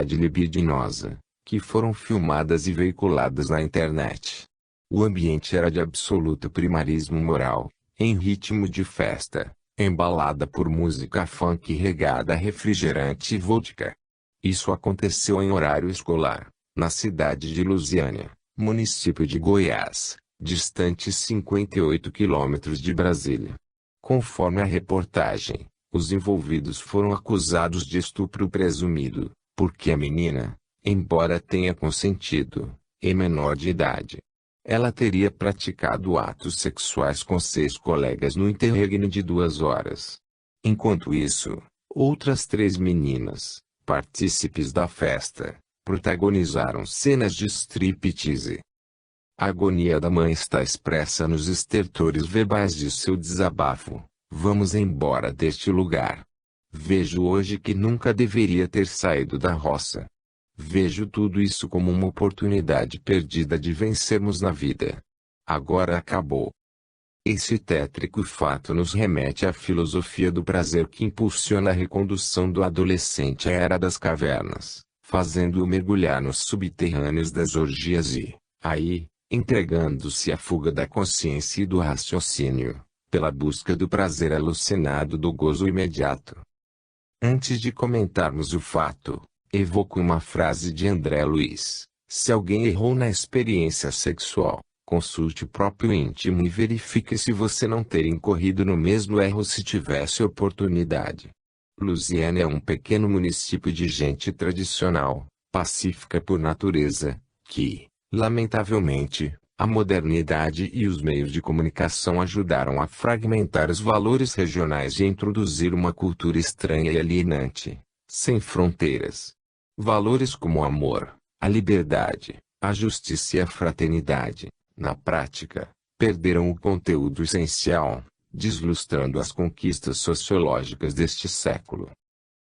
libidinosa, que foram filmadas e veiculadas na internet. O ambiente era de absoluto primarismo moral, em ritmo de festa, embalada por música funk regada a refrigerante e vodka. Isso aconteceu em horário escolar, na cidade de Lusiânia, município de Goiás, distante 58 quilômetros de Brasília. Conforme a reportagem, os envolvidos foram acusados de estupro presumido, porque a menina, embora tenha consentido, é menor de idade. Ela teria praticado atos sexuais com 6 colegas no interregno de 2 horas. Enquanto isso, outras 3 meninas, partícipes da festa, protagonizaram cenas de striptease. A agonia da mãe está expressa nos estertores verbais de seu desabafo: "Vamos embora deste lugar. Vejo hoje que nunca deveria ter saído da roça. Vejo tudo isso como uma oportunidade perdida de vencermos na vida. Agora acabou." Esse tétrico fato nos remete à filosofia do prazer que impulsiona a recondução do adolescente à era das cavernas, fazendo-o mergulhar nos subterrâneos das orgias e, aí, entregando-se à fuga da consciência e do raciocínio, pela busca do prazer alucinado do gozo imediato. Antes de comentarmos o fato, evoco uma frase de André Luiz: "Se alguém errou na experiência sexual, consulte o próprio íntimo e verifique se você não teria incorrido no mesmo erro se tivesse oportunidade." Lusiânia é um pequeno município de gente tradicional, pacífica por natureza, que, lamentavelmente, a modernidade e os meios de comunicação ajudaram a fragmentar os valores regionais e a introduzir uma cultura estranha e alienante, sem fronteiras. Valores como o amor, a liberdade, a justiça e a fraternidade, na prática, perderam o conteúdo essencial, deslustrando as conquistas sociológicas deste século.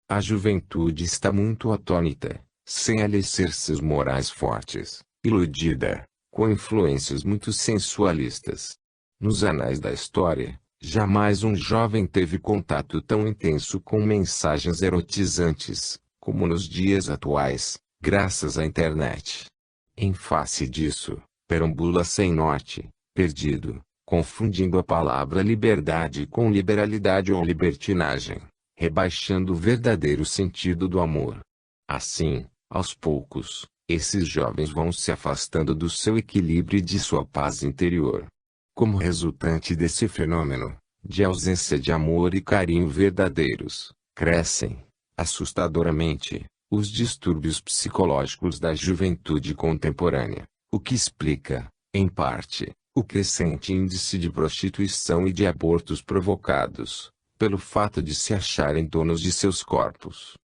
A juventude está muito atônita, sem alicerces morais fortes, iludida, com influências muito sensualistas. Nos anais da história, jamais um jovem teve contato tão intenso com mensagens erotizantes, como nos dias atuais, graças à internet. Em face disso, perambula sem norte, perdido, confundindo a palavra liberdade com liberalidade ou libertinagem, rebaixando o verdadeiro sentido do amor. Assim, aos poucos, esses jovens vão se afastando do seu equilíbrio e de sua paz interior. Como resultante desse fenômeno, de ausência de amor e carinho verdadeiros, crescem, assustadoramente, os distúrbios psicológicos da juventude contemporânea, o que explica, em parte, o crescente índice de prostituição e de abortos provocados pelo fato de se acharem donos de seus corpos.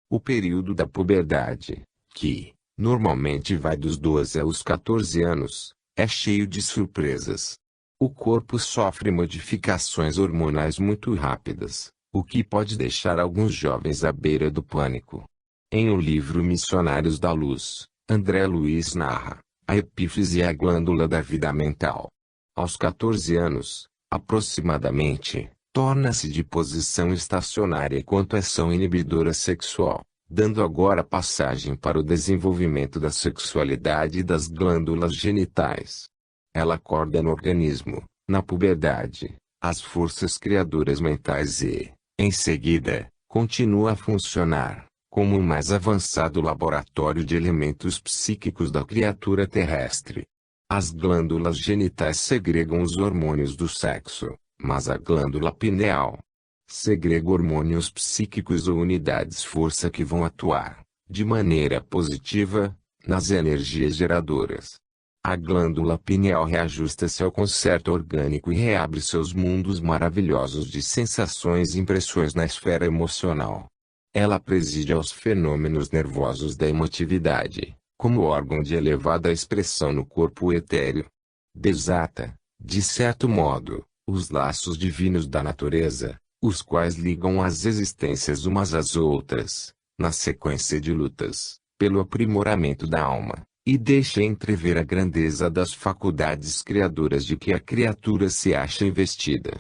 O período da puberdade, que, normalmente vai dos 12 aos 14 anos, é cheio de surpresas. O corpo sofre modificações hormonais muito rápidas, o que pode deixar alguns jovens à beira do pânico. Em o livro Missionários da Luz, André Luiz narra: a epífise é a glândula da vida mental. Aos 14 anos, aproximadamente, torna-se de posição estacionária quanto à ação inibidora sexual, dando agora passagem para o desenvolvimento da sexualidade e das glândulas genitais. Ela acorda no organismo, na puberdade, as forças criadoras mentais e, em seguida, continua a funcionar como um mais avançado laboratório de elementos psíquicos da criatura terrestre. As glândulas genitais segregam os hormônios do sexo, mas a glândula pineal segrega hormônios psíquicos ou unidades força que vão atuar, de maneira positiva, nas energias geradoras. A glândula pineal reajusta-se ao concerto orgânico e reabre seus mundos maravilhosos de sensações e impressões na esfera emocional. Ela preside aos fenômenos nervosos da emotividade, como órgão de elevada expressão no corpo etéreo. Desata, de certo modo, os laços divinos da natureza, os quais ligam as existências umas às outras, na sequência de lutas, pelo aprimoramento da alma, e deixa entrever a grandeza das faculdades criadoras de que a criatura se acha investida.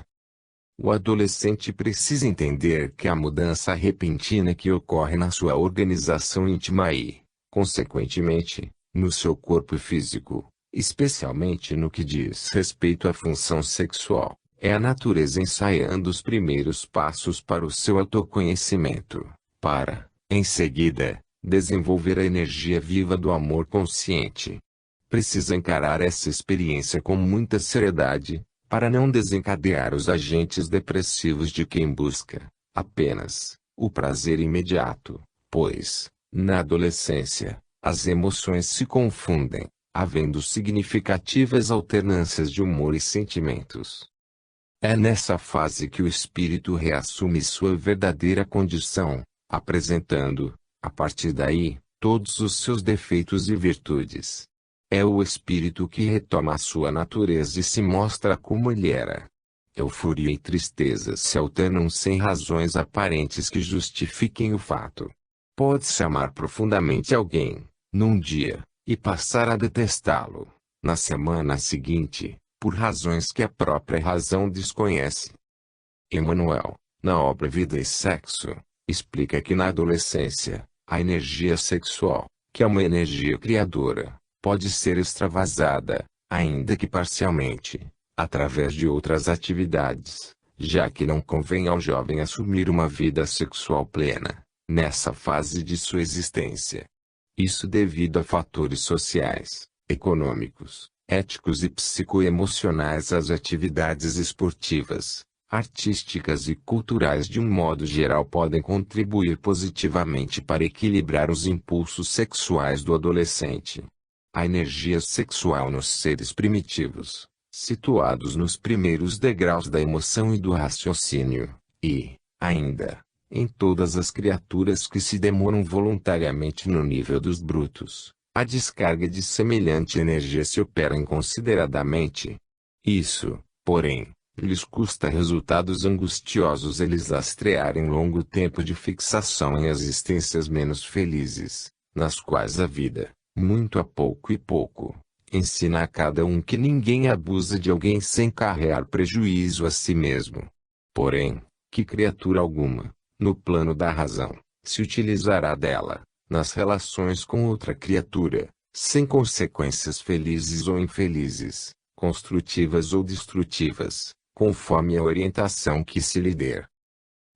O adolescente precisa entender que a mudança repentina que ocorre na sua organização íntima e, consequentemente, no seu corpo físico, especialmente no que diz respeito à função sexual, é a natureza ensaiando os primeiros passos para o seu autoconhecimento, para, em seguida, desenvolver a energia viva do amor consciente. Precisa encarar essa experiência com muita seriedade, para não desencadear os agentes depressivos de quem busca, apenas, o prazer imediato, pois, na adolescência, as emoções se confundem, havendo significativas alternâncias de humor e sentimentos. É nessa fase que o espírito reassume sua verdadeira condição, apresentando, a partir daí, todos os seus defeitos e virtudes. É o espírito que retoma a sua natureza e se mostra como ele era. Euforia e tristeza se alternam sem razões aparentes que justifiquem o fato. Pode-se amar profundamente alguém, num dia, e passar a detestá-lo, na semana seguinte, por razões que a própria razão desconhece. Emmanuel, na obra Vida e Sexo, explica que na adolescência, a energia sexual, que é uma energia criadora, pode ser extravasada, ainda que parcialmente, através de outras atividades, já que não convém ao jovem assumir uma vida sexual plena, nessa fase de sua existência. Isso devido a fatores sociais, econômicos, éticos e psicoemocionais. As atividades esportivas, artísticas e culturais de um modo geral podem contribuir positivamente para equilibrar os impulsos sexuais do adolescente. A energia sexual nos seres primitivos, situados nos primeiros degraus da emoção e do raciocínio, e, ainda, em todas as criaturas que se demoram voluntariamente no nível dos brutos, a descarga de semelhante energia se opera inconsideradamente. Isso, porém, lhes custa resultados angustiosos eles lastrearem longo tempo de fixação em existências menos felizes, nas quais a vida, muito a pouco e pouco, ensina a cada um que ninguém abusa de alguém sem carrear prejuízo a si mesmo. Porém, que criatura alguma, no plano da razão, se utilizará dela, nas relações com outra criatura, sem consequências felizes ou infelizes, construtivas ou destrutivas, conforme a orientação que se lhe der.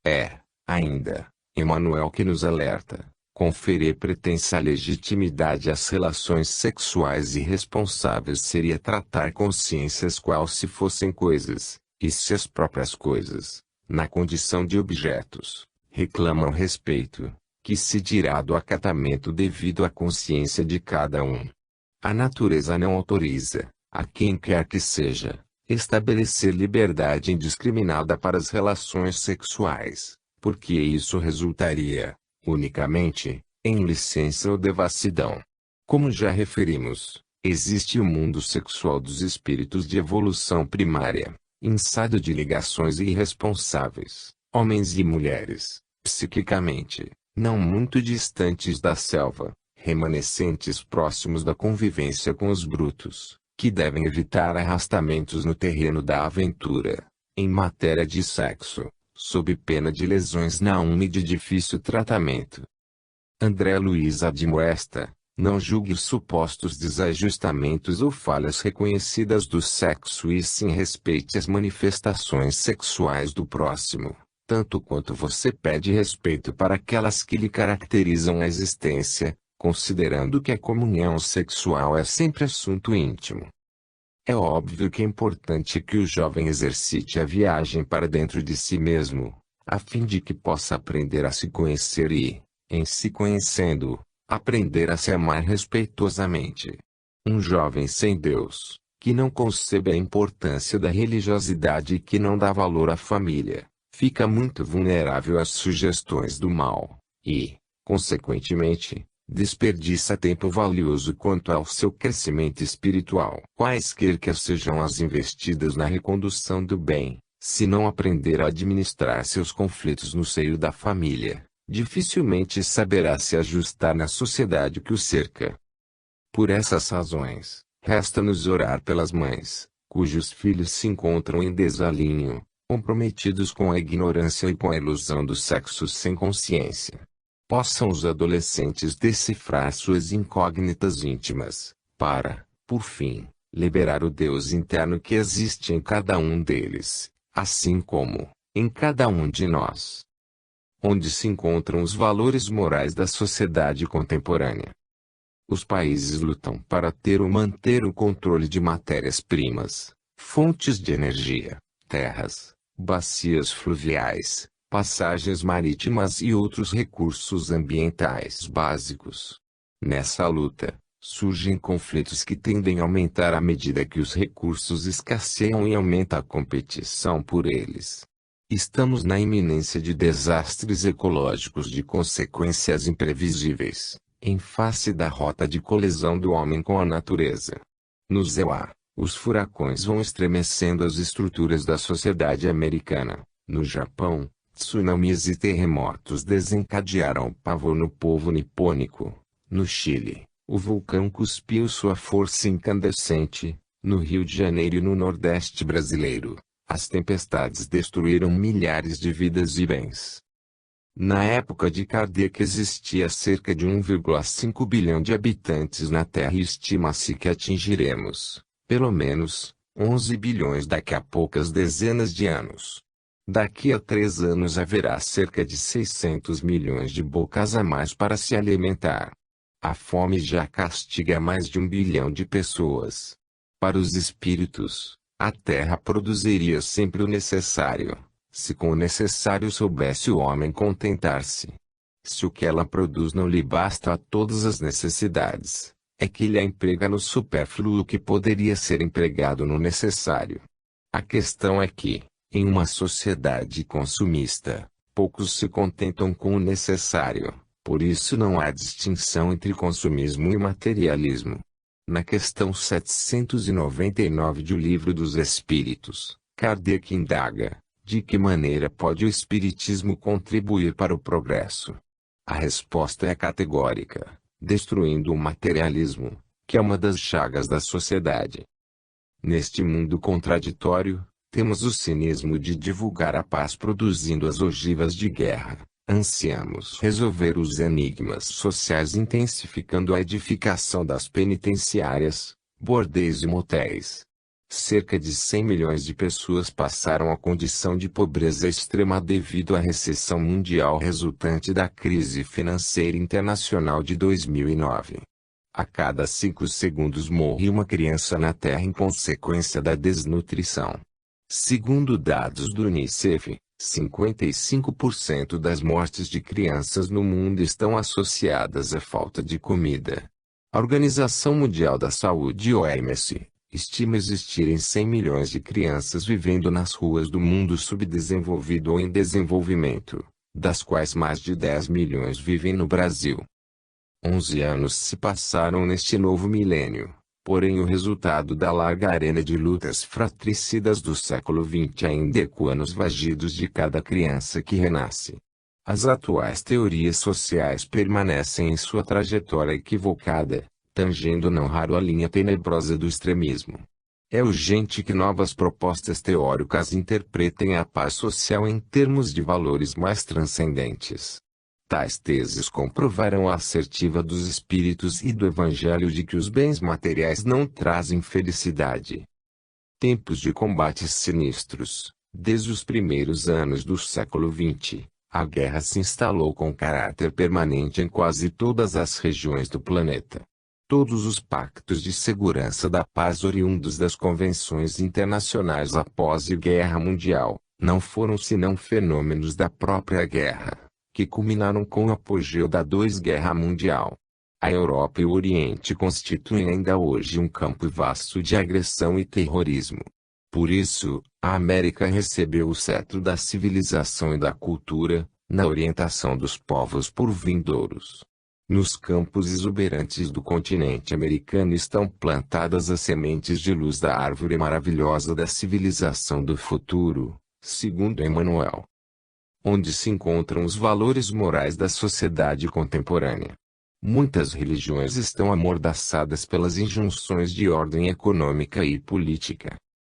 É, ainda, Emmanuel que nos alerta: conferir pretensa legitimidade às relações sexuais irresponsáveis seria tratar consciências qual se fossem coisas, e se as próprias coisas, na condição de objetos, reclamam respeito, que se dirá do acatamento devido à consciência de cada um. A natureza não autoriza, a quem quer que seja, estabelecer liberdade indiscriminada para as relações sexuais, porque isso resultaria, unicamente, em licença ou devassidão. Como já referimos, existe o mundo sexual dos espíritos de evolução primária, ensaio de ligações irresponsáveis, homens e mulheres, psiquicamente, não muito distantes da selva, remanescentes próximos da convivência com os brutos, que devem evitar arrastamentos no terreno da aventura, em matéria de sexo, sob pena de lesões na alma e de difícil tratamento. André Luiz admoesta: não julgue os supostos desajustamentos ou falhas reconhecidas do sexo e sim respeite as manifestações sexuais do próximo, tanto quanto você pede respeito para aquelas que lhe caracterizam a existência, considerando que a comunhão sexual é sempre assunto íntimo. É óbvio que é importante que o jovem exercite a viagem para dentro de si mesmo, a fim de que possa aprender a se conhecer e, em se conhecendo, aprender a se amar respeitosamente. Um jovem sem Deus, que não concebe a importância da religiosidade e que não dá valor à família, fica muito vulnerável às sugestões do mal, e, consequentemente, desperdiça tempo valioso quanto ao seu crescimento espiritual. Quaisquer que sejam as investidas na recondução do bem, se não aprender a administrar seus conflitos no seio da família, dificilmente saberá se ajustar na sociedade que o cerca. Por essas razões, resta-nos orar pelas mães, cujos filhos se encontram em desalinho, comprometidos com a ignorância e com a ilusão do sexo sem consciência. Possam os adolescentes decifrar suas incógnitas íntimas, para, por fim, liberar o Deus interno que existe em cada um deles, assim como, em cada um de nós. Onde se encontram os valores morais da sociedade contemporânea? Os países lutam para ter ou manter o controle de matérias-primas, fontes de energia, terras, bacias fluviais, passagens marítimas e outros recursos ambientais básicos. Nessa luta, surgem conflitos que tendem a aumentar à medida que os recursos escasseiam e aumenta a competição por eles. Estamos na iminência de desastres ecológicos de consequências imprevisíveis, em face da rota de colisão do homem com a natureza. No EUA, os furacões vão estremecendo as estruturas da sociedade americana. No Japão, tsunamis e terremotos desencadearam pavor no povo nipônico. No Chile, o vulcão cuspiu sua força incandescente. No Rio de Janeiro e no Nordeste brasileiro, as tempestades destruíram milhares de vidas e bens. Na época de Kardec existia cerca de 1,5 bilhão de habitantes na Terra e estima-se que atingiremos, pelo menos, 11 bilhões daqui a poucas dezenas de anos. Daqui a 3 anos haverá cerca de 600 milhões de bocas a mais para se alimentar. A fome já castiga mais de 1 bilhão de pessoas. Para os espíritos, a Terra produziria sempre o necessário, se com o necessário soubesse o homem contentar-se. Se o que ela produz não lhe basta a todas as necessidades, é que ele a emprega no supérfluo que poderia ser empregado no necessário. A questão é que, em uma sociedade consumista, poucos se contentam com o necessário, por isso não há distinção entre consumismo e materialismo. Na questão 799 de O Livro dos Espíritos, Kardec indaga: de que maneira pode o Espiritismo contribuir para o progresso? A resposta é categórica: destruindo o materialismo, que é uma das chagas da sociedade. Neste mundo contraditório, temos o cinismo de divulgar a paz produzindo as ogivas de guerra. Ansiamos resolver os enigmas sociais intensificando a edificação das penitenciárias, bordéis e motéis. Cerca de 100 milhões de pessoas passaram a condição de pobreza extrema devido à recessão mundial resultante da crise financeira internacional de 2009. A cada 5 segundos morre uma criança na Terra em consequência da desnutrição. Segundo dados do Unicef, 55% das mortes de crianças no mundo estão associadas à falta de comida. A Organização Mundial da Saúde (OMS) estima existirem 100 milhões de crianças vivendo nas ruas do mundo subdesenvolvido ou em desenvolvimento, das quais mais de 10 milhões vivem no Brasil. 11 anos se passaram neste novo milênio, porém o resultado da larga arena de lutas fratricidas do século XX ainda ecoa nos vagidos de cada criança que renasce. As atuais teorias sociais permanecem em sua trajetória equivocada, tangendo não raro a linha tenebrosa do extremismo. É urgente que novas propostas teóricas interpretem a paz social em termos de valores mais transcendentes. Tais teses comprovarão a assertiva dos espíritos e do Evangelho de que os bens materiais não trazem felicidade. Tempos de combates sinistros. Desde os primeiros anos do século XX, a guerra se instalou com caráter permanente em quase todas as regiões do planeta. Todos os pactos de segurança da paz oriundos das convenções internacionais após a Guerra Mundial, não foram senão fenômenos da própria guerra, que culminaram com o apogeu da Guerra Mundial. A Europa e o Oriente constituem ainda hoje um campo vasto de agressão e terrorismo. Por isso, a América recebeu o cetro da civilização e da cultura, na orientação dos povos por vindouros. Nos campos exuberantes do continente americano estão plantadas as sementes de luz da árvore maravilhosa da civilização do futuro, segundo Emmanuel. Onde se encontram os valores morais da sociedade contemporânea. Muitas religiões estão amordaçadas pelas injunções de ordem econômica e política.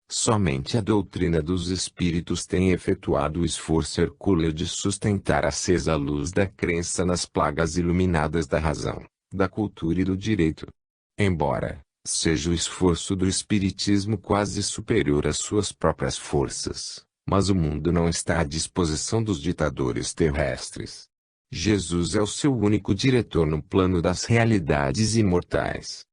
Somente a doutrina dos espíritos tem efetuado o esforço hercúleo de sustentar acesa a luz da crença nas plagas iluminadas da razão, da cultura e do direito. Embora seja o esforço do espiritismo quase superior às suas próprias forças, mas o mundo não está à disposição dos ditadores terrestres. Jesus é o seu único diretor no plano das realidades imortais.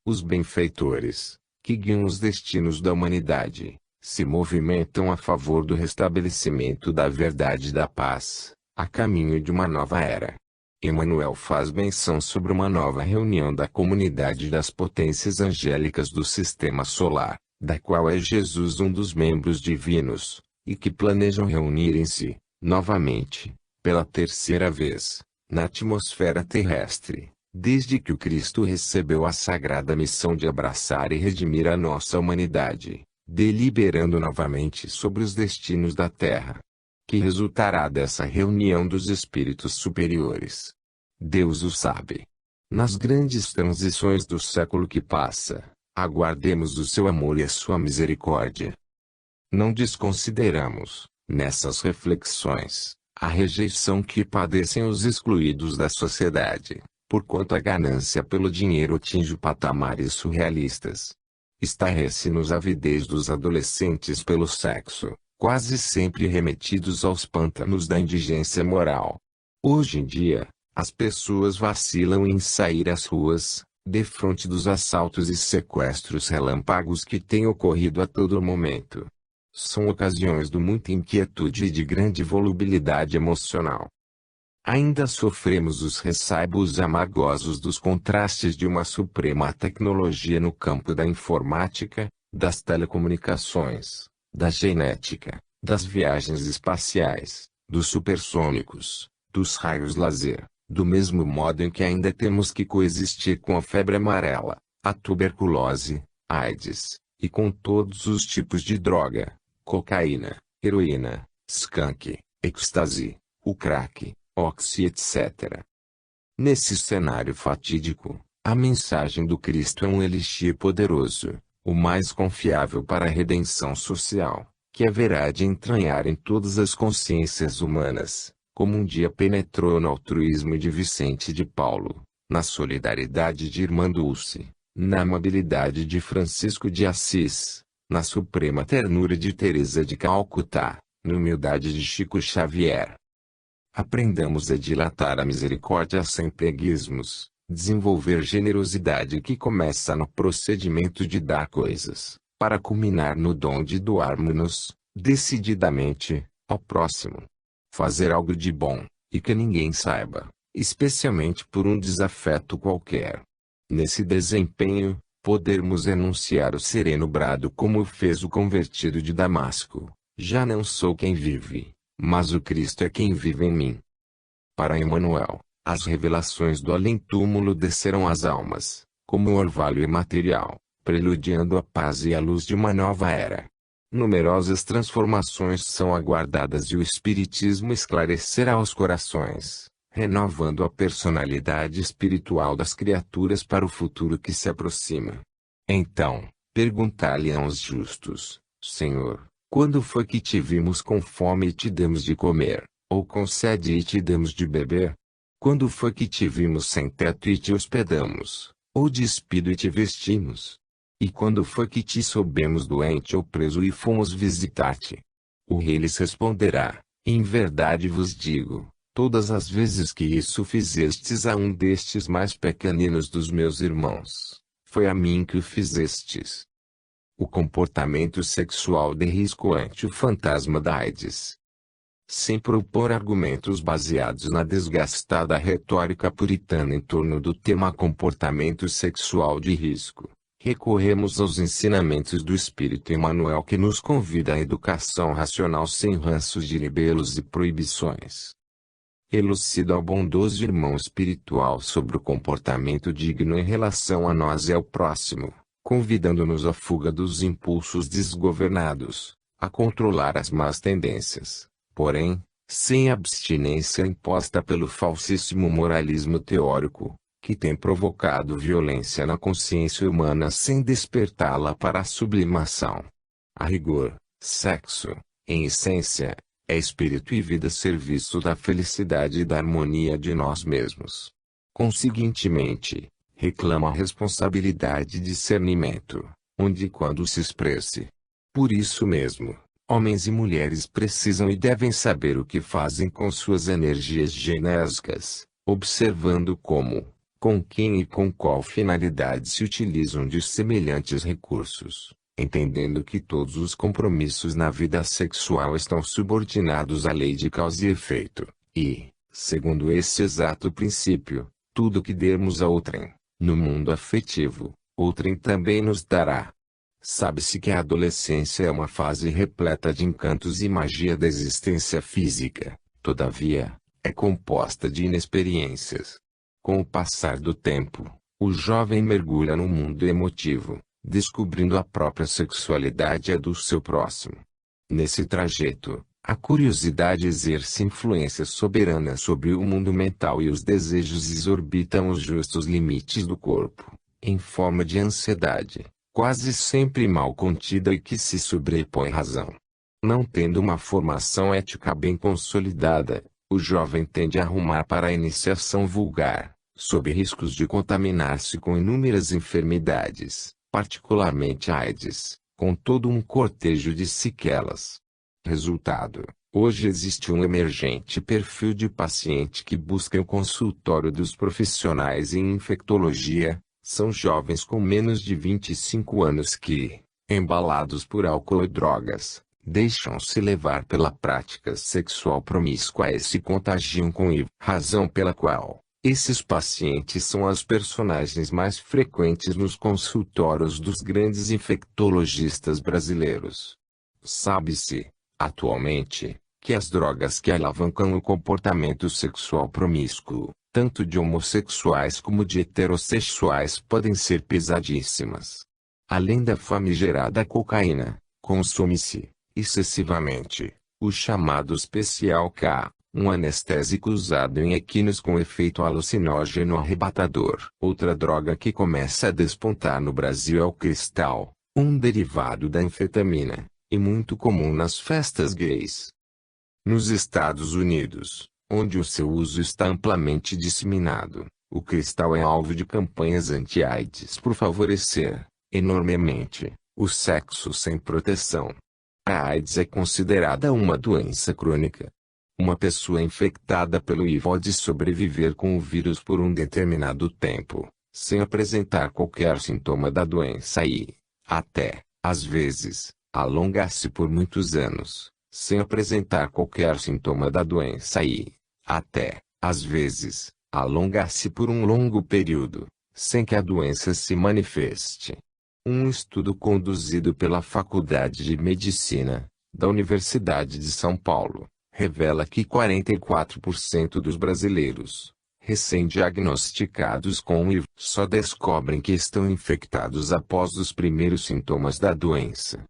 Os benfeitores, que guiam os destinos da humanidade, se movimentam a favor do restabelecimento da verdade e da paz, a caminho de uma nova era. Emmanuel faz menção sobre uma nova reunião da comunidade das potências angélicas do Sistema Solar, da qual é Jesus um dos membros divinos, e que planejam reunirem-se, novamente, pela terceira vez, na atmosfera terrestre, desde que o Cristo recebeu a sagrada missão de abraçar e redimir a nossa humanidade, deliberando novamente sobre os destinos da Terra. Que resultará dessa reunião dos espíritos superiores? Deus o sabe. Nas grandes transições do século que passa, aguardemos o seu amor e a sua misericórdia. Não desconsideramos, nessas reflexões, a rejeição que padecem os excluídos da sociedade, porquanto a ganância pelo dinheiro atinge patamares surrealistas. Estarrece-nos a avidez dos adolescentes pelo sexo, quase sempre remetidos aos pântanos da indigência moral. Hoje em dia, as pessoas vacilam em sair às ruas, defronte dos assaltos e sequestros relâmpagos que têm ocorrido a todo momento. São ocasiões de muita inquietude e de grande volubilidade emocional. Ainda sofremos os ressaibos amargosos dos contrastes de uma suprema tecnologia no campo da informática, das telecomunicações, da genética, das viagens espaciais, dos supersônicos, dos raios laser, do mesmo modo em que ainda temos que coexistir com a febre amarela, a tuberculose, AIDS, e com todos os tipos de droga, cocaína, heroína, skunk, êxtase, o crack, oxi etc. Nesse cenário fatídico, a mensagem do Cristo é um elixir poderoso, o mais confiável para a redenção social, que haverá de entranhar em todas as consciências humanas, como um dia penetrou no altruísmo de Vicente de Paulo, na solidariedade de Irmã Dulce, na amabilidade de Francisco de Assis, na suprema ternura de Teresa de Calcutá, na humildade de Chico Xavier. Aprendamos a dilatar a misericórdia sem preguismos, desenvolver generosidade que começa no procedimento de dar coisas, para culminar no dom de doarmos-nos, decididamente, ao próximo. Fazer algo de bom, e que ninguém saiba, especialmente por um desafeto qualquer. Nesse desempenho, podermos enunciar o sereno brado como fez o convertido de Damasco: já não sou quem vive, mas o Cristo é quem vive em mim. Para Emmanuel, as revelações do além-túmulo descerão às almas, como um orvalho imaterial, preludiando a paz e a luz de uma nova era. Numerosas transformações são aguardadas e o Espiritismo esclarecerá os corações, renovando a personalidade espiritual das criaturas para o futuro que se aproxima. Então, perguntar-lhe-ão os justos: Senhor, quando foi que te vimos com fome e te demos de comer, ou com sede e te demos de beber? Quando foi que te vimos sem teto e te hospedamos, ou despido e te vestimos? E quando foi que te soubemos doente ou preso e fomos visitar-te? O rei lhes responderá: em verdade vos digo, todas as vezes que isso fizestes a um destes mais pequeninos dos meus irmãos, foi a mim que o fizestes. O comportamento sexual de risco ante o fantasma da AIDS. Sem propor argumentos baseados na desgastada retórica puritana em torno do tema comportamento sexual de risco, recorremos aos ensinamentos do Espírito Emmanuel, que nos convida à educação racional sem ranços de libelos e proibições. Elucida ao bondoso irmão espiritual sobre o comportamento digno em relação a nós e ao próximo, convidando-nos à fuga dos impulsos desgovernados, a controlar as más tendências, porém, sem abstinência imposta pelo falsíssimo moralismo teórico, que tem provocado violência na consciência humana sem despertá-la para a sublimação. A rigor, sexo, em essência, é espírito e vida a serviço da felicidade e da harmonia de nós mesmos. Conseguintemente, reclama a responsabilidade e discernimento, onde e quando se expresse. Por isso mesmo, homens e mulheres precisam e devem saber o que fazem com suas energias genésicas, observando como, com quem e com qual finalidade se utilizam de semelhantes recursos, entendendo que todos os compromissos na vida sexual estão subordinados à lei de causa e efeito, e, segundo esse exato princípio, tudo que dermos a outrem, no mundo afetivo, outrem também nos dará. Sabe-se que a adolescência é uma fase repleta de encantos e magia da existência física, todavia, é composta de inexperiências. Com o passar do tempo, o jovem mergulha no mundo emotivo, descobrindo a própria sexualidade e a do seu próximo. Nesse trajeto, a curiosidade exerce influência soberana sobre o mundo mental e os desejos exorbitam os justos limites do corpo, em forma de ansiedade, quase sempre mal contida e que se sobrepõe à razão. Não tendo uma formação ética bem consolidada, o jovem tende a rumar para a iniciação vulgar, sob riscos de contaminar-se com inúmeras enfermidades, particularmente a AIDS, com todo um cortejo de sequelas. Resultado: hoje existe um emergente perfil de paciente que busca o consultório dos profissionais em infectologia. São jovens com menos de 25 anos que, embalados por álcool e drogas, deixam-se levar pela prática sexual promíscua e se contagiam com HIV. Razão pela qual esses pacientes são as personagens mais frequentes nos consultórios dos grandes infectologistas brasileiros. Sabe-se, atualmente, que as drogas que alavancam o comportamento sexual promíscuo, tanto de homossexuais como de heterossexuais, podem ser pesadíssimas. Além da famigerada cocaína, consome-se, excessivamente, o chamado especial K, um anestésico usado em equinos com efeito alucinógeno arrebatador. Outra droga que começa a despontar no Brasil é o cristal, um derivado da anfetamina, e muito comum nas festas gays. Nos Estados Unidos, onde o seu uso está amplamente disseminado, o cristal é alvo de campanhas anti-AIDS por favorecer, enormemente, o sexo sem proteção. A AIDS é considerada uma doença crônica. Uma pessoa infectada pelo HIV pode sobreviver com o vírus por um determinado tempo, sem apresentar qualquer sintoma da doença e, até, às vezes, alongar-se por muitos anos, sem apresentar qualquer sintoma da doença e, até, às vezes, alongar-se por um longo período, sem que a doença se manifeste. Um estudo conduzido pela Faculdade de Medicina, da Universidade de São Paulo, revela que 44% dos brasileiros, recém-diagnosticados com HIV, só descobrem que estão infectados após os primeiros sintomas da doença.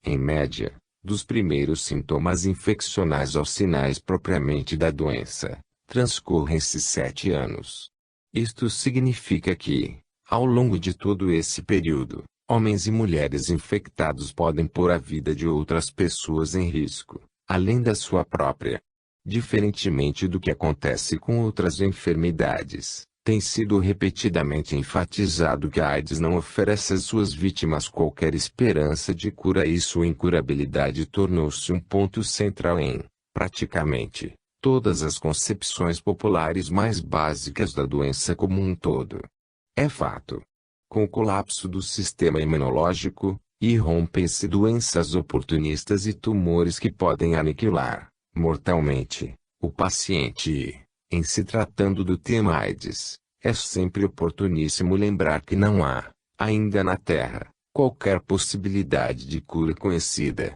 Em média, dos primeiros sintomas infeccionais aos sinais propriamente da doença, transcorrem-se 7 anos. Isto significa que, ao longo de todo esse período, homens e mulheres infectados podem pôr a vida de outras pessoas em risco, além da sua própria. Diferentemente do que acontece com outras enfermidades, tem sido repetidamente enfatizado que a AIDS não oferece às suas vítimas qualquer esperança de cura e sua incurabilidade tornou-se um ponto central em, praticamente, todas as concepções populares mais básicas da doença como um todo. É fato. Com o colapso do sistema imunológico, irrompem-se doenças oportunistas e tumores que podem aniquilar, mortalmente, o paciente e, em se tratando do tema AIDS, é sempre oportuníssimo lembrar que não há, ainda na Terra, qualquer possibilidade de cura conhecida.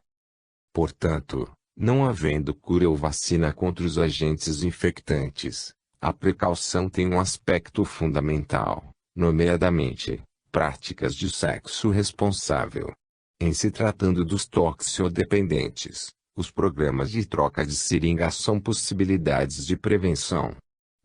Portanto, não havendo cura ou vacina contra os agentes infectantes, a precaução tem um aspecto fundamental, nomeadamente, práticas de sexo responsável. Em se tratando dos toxicodependentes, os programas de troca de seringa são possibilidades de prevenção.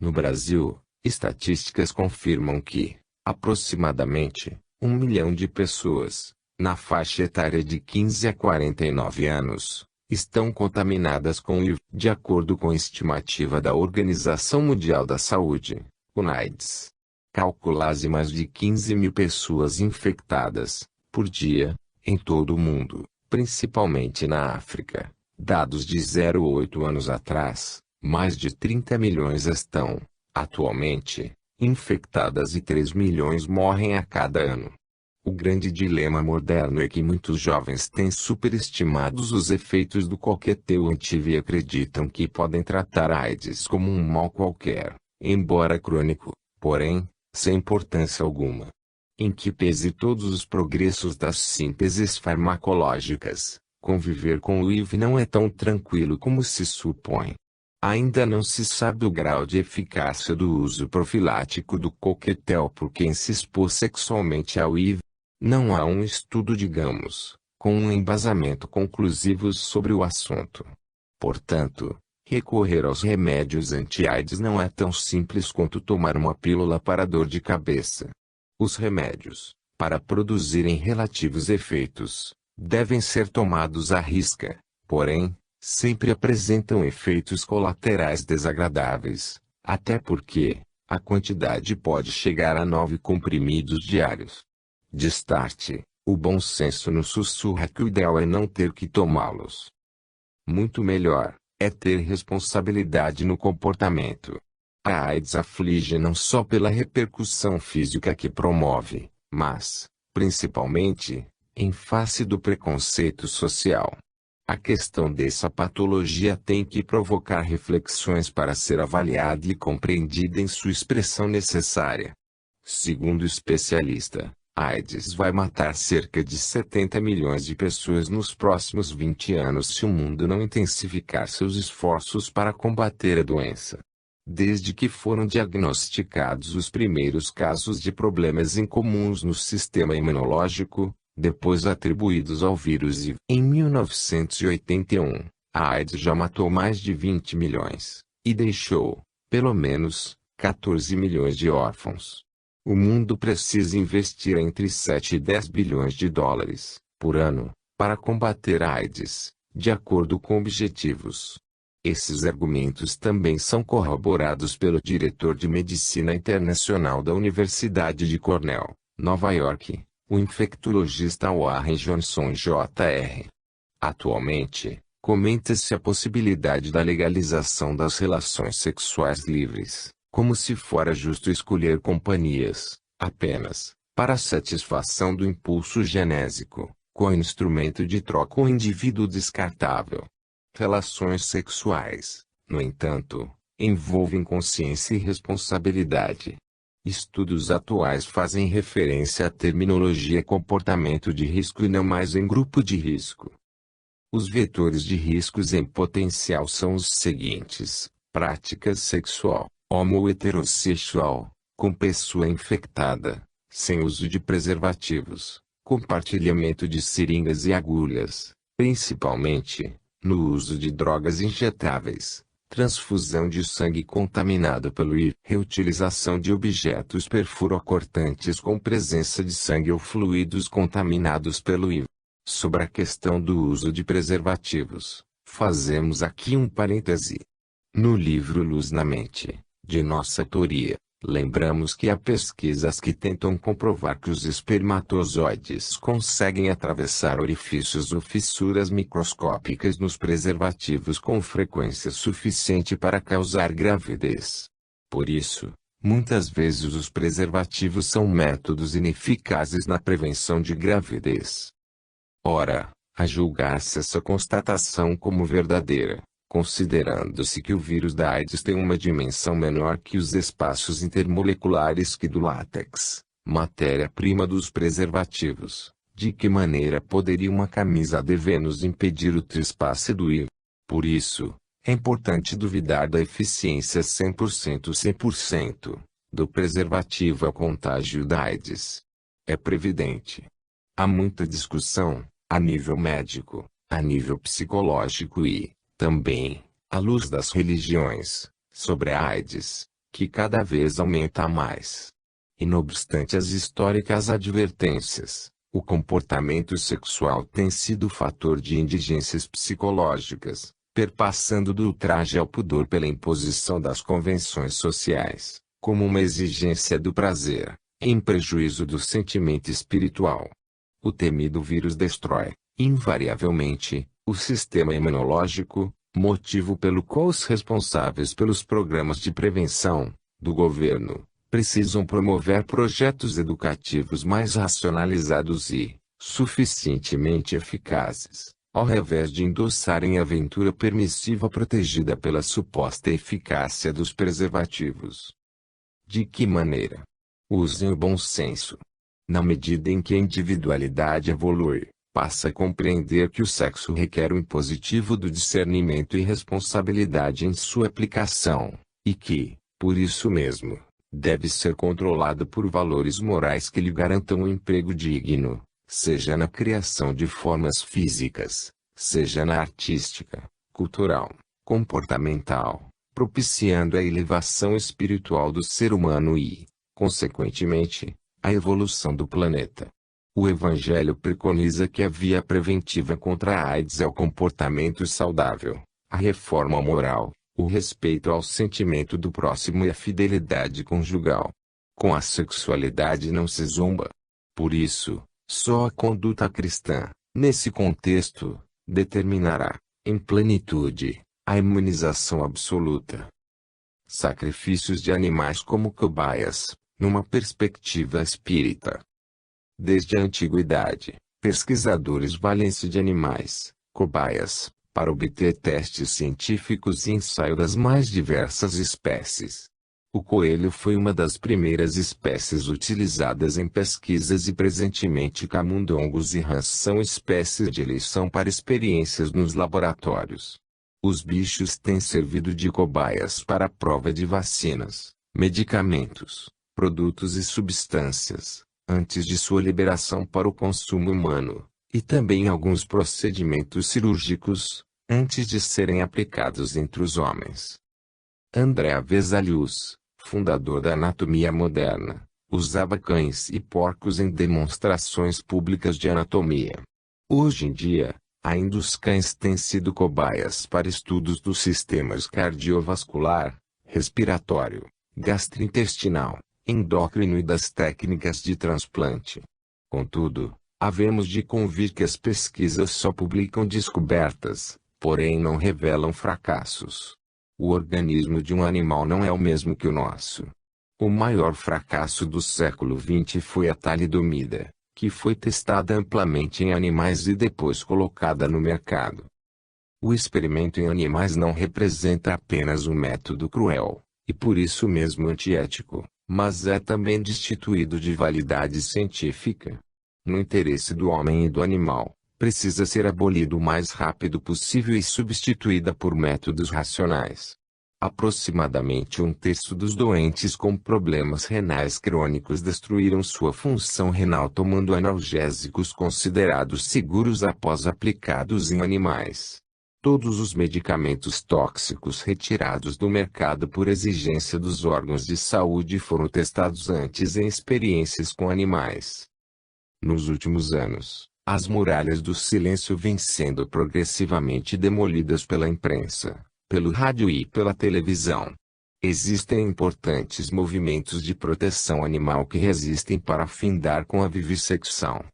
No Brasil, estatísticas confirmam que, aproximadamente, 1 milhão de pessoas, na faixa etária de 15 a 49 anos, estão contaminadas com HIV, de acordo com a estimativa da Organização Mundial da Saúde, UNAIDS. Calcula-se mais de 15 mil pessoas infectadas, por dia, em todo o mundo, principalmente na África. Dados de 0 a 8 anos atrás, mais de 30 milhões estão, atualmente, infectadas e 3 milhões morrem a cada ano. O grande dilema moderno é que muitos jovens têm superestimados os efeitos do coquetel anti-HIV e acreditam que podem tratar a AIDS como um mal qualquer, embora crônico, porém, sem importância alguma. Em que pese todos os progressos das sínteses farmacológicas, conviver com o HIV não é tão tranquilo como se supõe. Ainda não se sabe o grau de eficácia do uso profilático do coquetel por quem se expôs sexualmente ao HIV. Não há um estudo, digamos, com um embasamento conclusivo sobre o assunto. Portanto, recorrer aos remédios anti-AIDS não é tão simples quanto tomar uma pílula para dor de cabeça. Os remédios, para produzirem relativos efeitos, devem ser tomados à risca, porém, sempre apresentam efeitos colaterais desagradáveis, até porque a quantidade pode chegar a 9 comprimidos diários. De start, o bom senso nos sussurra que o ideal é não ter que tomá-los. Muito melhor é ter responsabilidade no comportamento. A AIDS aflige não só pela repercussão física que promove, mas, principalmente, em face do preconceito social. A questão dessa patologia tem que provocar reflexões para ser avaliada e compreendida em sua expressão necessária. Segundo o especialista, a AIDS vai matar cerca de 70 milhões de pessoas nos próximos 20 anos se o mundo não intensificar seus esforços para combater a doença. Desde que foram diagnosticados os primeiros casos de problemas incomuns no sistema imunológico, depois atribuídos ao vírus HIV. Em 1981, a AIDS já matou mais de 20 milhões, e deixou, pelo menos, 14 milhões de órfãos. O mundo precisa investir entre 7 e 10 bilhões de dólares, por ano, para combater a AIDS, de acordo com objetivos. Esses argumentos também são corroborados pelo diretor de Medicina Internacional da Universidade de Cornell, Nova York, o infectologista Warren Johnson Jr. Atualmente, comenta-se a possibilidade da legalização das relações sexuais livres, como se fora justo escolher companhias, apenas, para a satisfação do impulso genésico, com instrumento de troca ou indivíduo descartável. Relações sexuais, no entanto, envolvem consciência e responsabilidade. Estudos atuais fazem referência à terminologia comportamento de risco e não mais em grupo de risco. Os vetores de riscos em potencial são os seguintes: prática sexual, homoheterossexual, com pessoa infectada, sem uso de preservativos, compartilhamento de seringas e agulhas, principalmente, no uso de drogas injetáveis, transfusão de sangue contaminado pelo HIV, reutilização de objetos perfurocortantes com presença de sangue ou fluidos contaminados pelo HIV. Sobre a questão do uso de preservativos, fazemos aqui um parêntese. No livro Luz na Mente, de nossa autoria, lembramos que há pesquisas que tentam comprovar que os espermatozoides conseguem atravessar orifícios ou fissuras microscópicas nos preservativos com frequência suficiente para causar gravidez. Por isso, muitas vezes os preservativos são métodos ineficazes na prevenção de gravidez. Ora, a julgar-se essa constatação como verdadeira, considerando-se que o vírus da AIDS tem uma dimensão menor que os espaços intermoleculares que do látex, matéria-prima dos preservativos, de que maneira poderia uma camisa de Vênus impedir o trespasse do HIV? Por isso, é importante duvidar da eficiência 100% do preservativo ao contágio da AIDS. É previdente. Há muita discussão, a nível médico, a nível psicológico e, também, à luz das religiões, sobre a AIDS, que cada vez aumenta mais. E não obstante as históricas advertências, O comportamento sexual tem sido fator de indigências psicológicas, perpassando do ultraje ao pudor pela imposição das convenções sociais, como uma exigência do prazer, em prejuízo do sentimento espiritual. O temido vírus destrói, invariavelmente, o sistema imunológico, motivo pelo qual os responsáveis pelos programas de prevenção, do governo, precisam promover projetos educativos mais racionalizados e, suficientemente eficazes, ao revés de endossarem a aventura permissiva protegida pela suposta eficácia dos preservativos. De que maneira? Usem o bom senso. Na medida em que a individualidade evolui, passa a compreender que o sexo requer o impositivo do discernimento e responsabilidade em sua aplicação, e que, por isso mesmo, deve ser controlado por valores morais que lhe garantam um emprego digno, seja na criação de formas físicas, seja na artística, cultural, comportamental, propiciando a elevação espiritual do ser humano e, consequentemente, a evolução do planeta. O Evangelho preconiza que a via preventiva contra a AIDS é o comportamento saudável, a reforma moral, o respeito ao sentimento do próximo e a fidelidade conjugal. Com a sexualidade não se zomba. Por isso, só a conduta cristã, nesse contexto, determinará, em plenitude, a imunização absoluta. Sacrifícios de animais como cobaias, numa perspectiva espírita. Desde a antiguidade, pesquisadores valem-se de animais, cobaias, para obter testes científicos e ensaio das mais diversas espécies. O coelho foi uma das primeiras espécies utilizadas em pesquisas e presentemente camundongos e rãs são espécies de eleição para experiências nos laboratórios. Os bichos têm servido de cobaias para a prova de vacinas, medicamentos, produtos e substâncias, antes de sua liberação para o consumo humano, e também alguns procedimentos cirúrgicos, antes de serem aplicados entre os homens. André Vesalius, fundador da anatomia moderna, usava cães e porcos em demonstrações públicas de anatomia. Hoje em dia, ainda os cães têm sido cobaias para estudos dos sistemas cardiovascular, respiratório, gastrointestinal, endócrino e das técnicas de transplante. Contudo, havemos de convir que as pesquisas só publicam descobertas, porém não revelam fracassos. O organismo de um animal não é o mesmo que o nosso. O maior fracasso do século XX foi a talidomida, que foi testada amplamente em animais e depois colocada no mercado. O experimento em animais não representa apenas um método cruel, e por isso mesmo antiético, mas é também destituído de validade científica. No interesse do homem e do animal, precisa ser abolido o mais rápido possível e substituída por métodos racionais. Aproximadamente um terço dos doentes com problemas renais crônicos destruíram sua função renal tomando analgésicos considerados seguros após aplicados em animais. Todos os medicamentos tóxicos retirados do mercado por exigência dos órgãos de saúde foram testados antes em experiências com animais. Nos últimos anos, as muralhas do silêncio vêm sendo progressivamente demolidas pela imprensa, pelo rádio e pela televisão. Existem importantes movimentos de proteção animal que resistem para findar com a vivissecção.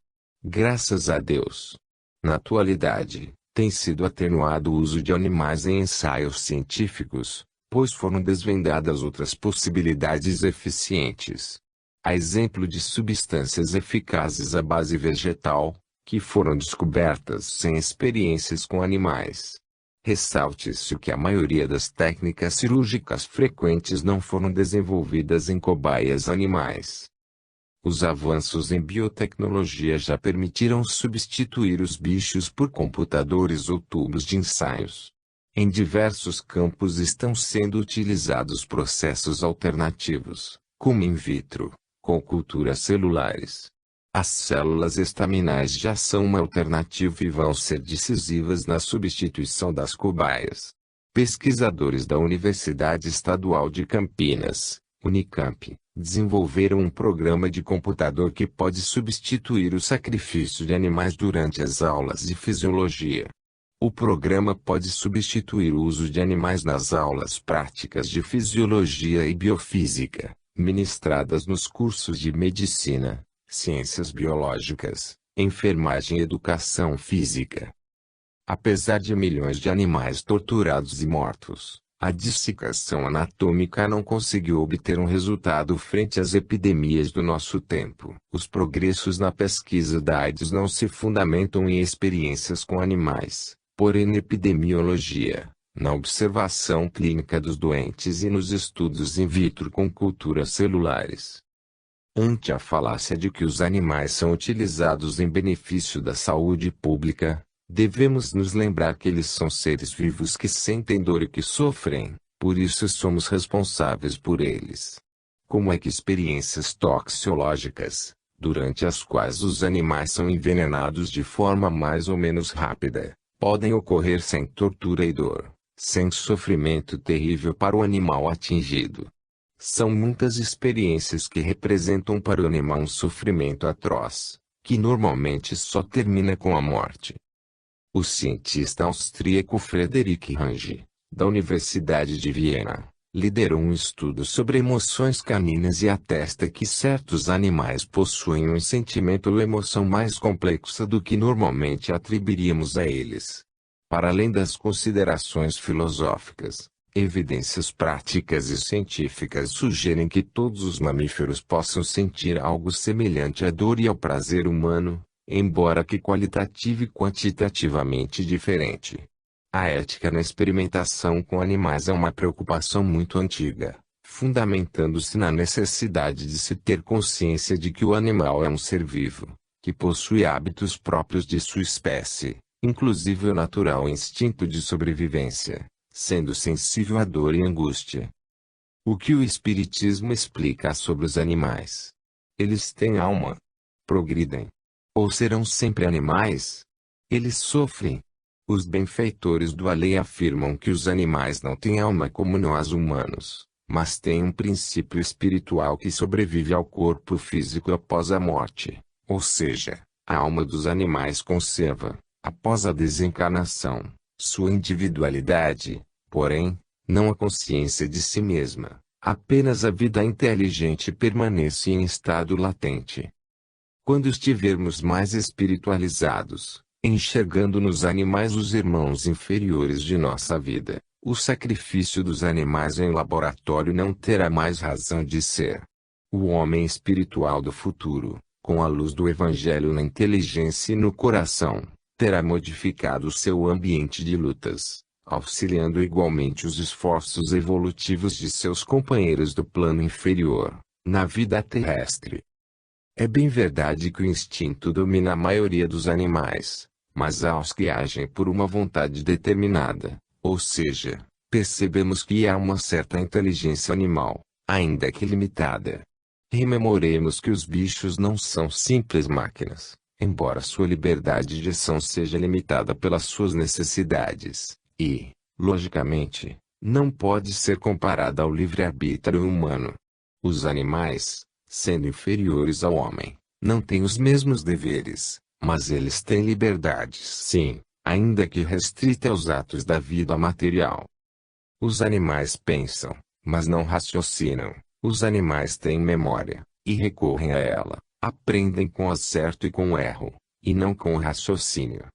Graças a Deus. Na atualidade, tem sido atenuado o uso de animais em ensaios científicos, pois foram desvendadas outras possibilidades eficientes. A exemplo de substâncias eficazes à base vegetal, que foram descobertas sem experiências com animais. Ressalte-se que a maioria das técnicas cirúrgicas frequentes não foram desenvolvidas em cobaias animais. Os avanços em biotecnologia já permitiram substituir os bichos por computadores ou tubos de ensaios. Em diversos campos estão sendo utilizados processos alternativos, como in vitro, com culturas celulares. As células estaminais já são uma alternativa e vão ser decisivas na substituição das cobaias. Pesquisadores da Universidade Estadual de Campinas, Unicamp, desenvolveram um programa de computador que pode substituir o sacrifício de animais durante as aulas de fisiologia. O programa pode substituir o uso de animais nas aulas práticas de fisiologia e biofísica, ministradas nos cursos de medicina, ciências biológicas, enfermagem e educação física. Apesar de milhões de animais torturados e mortos, a dissecação anatômica não conseguiu obter um resultado frente às epidemias do nosso tempo. Os progressos na pesquisa da AIDS não se fundamentam em experiências com animais, porém na epidemiologia, na observação clínica dos doentes e nos estudos in vitro com culturas celulares. Ante a falácia de que os animais são utilizados em benefício da saúde pública, devemos nos lembrar que eles são seres vivos que sentem dor e que sofrem, por isso somos responsáveis por eles. Como é que experiências toxicológicas, durante as quais os animais são envenenados de forma mais ou menos rápida, podem ocorrer sem tortura e dor, sem sofrimento terrível para o animal atingido? São muitas experiências que representam para o animal um sofrimento atroz, que normalmente só termina com a morte. O cientista austríaco Friedrich Range, da Universidade de Viena, liderou um estudo sobre emoções caninas e atesta que certos animais possuem um sentimento ou emoção mais complexa do que normalmente atribuiríamos a eles. Para além das considerações filosóficas, evidências práticas e científicas sugerem que todos os mamíferos possam sentir algo semelhante à dor e ao prazer humano, embora que qualitativa e quantitativamente diferente. A ética na experimentação com animais é uma preocupação muito antiga, fundamentando-se na necessidade de se ter consciência de que o animal é um ser vivo, que possui hábitos próprios de sua espécie, inclusive o natural instinto de sobrevivência, sendo sensível à dor e angústia. O que o Espiritismo explica sobre os animais? Eles têm alma. Progridem. Ou serão sempre animais? Eles sofrem. Os benfeitores do além afirmam que os animais não têm alma como nós humanos, mas têm um princípio espiritual que sobrevive ao corpo físico após a morte, ou seja, a alma dos animais conserva, após a desencarnação, sua individualidade, porém, não a consciência de si mesma, apenas a vida inteligente permanece em estado latente. Quando estivermos mais espiritualizados, enxergando nos animais os irmãos inferiores de nossa vida, o sacrifício dos animais em laboratório não terá mais razão de ser. O homem espiritual do futuro, com a luz do Evangelho na inteligência e no coração, terá modificado seu ambiente de lutas, auxiliando igualmente os esforços evolutivos de seus companheiros do plano inferior, na vida terrestre. É bem verdade que o instinto domina a maioria dos animais, mas há os que agem por uma vontade determinada, ou seja, percebemos que há uma certa inteligência animal, ainda que limitada. Rememoremos que os bichos não são simples máquinas, embora sua liberdade de ação seja limitada pelas suas necessidades, e, logicamente, não pode ser comparada ao livre-arbítrio humano. Os animais, sendo inferiores ao homem, não têm os mesmos deveres, mas eles têm liberdade, sim, ainda que restrita aos atos da vida material. Os animais pensam, mas não raciocinam. Os animais têm memória, e recorrem a ela, aprendem com o acerto e com o erro, e não com o raciocínio.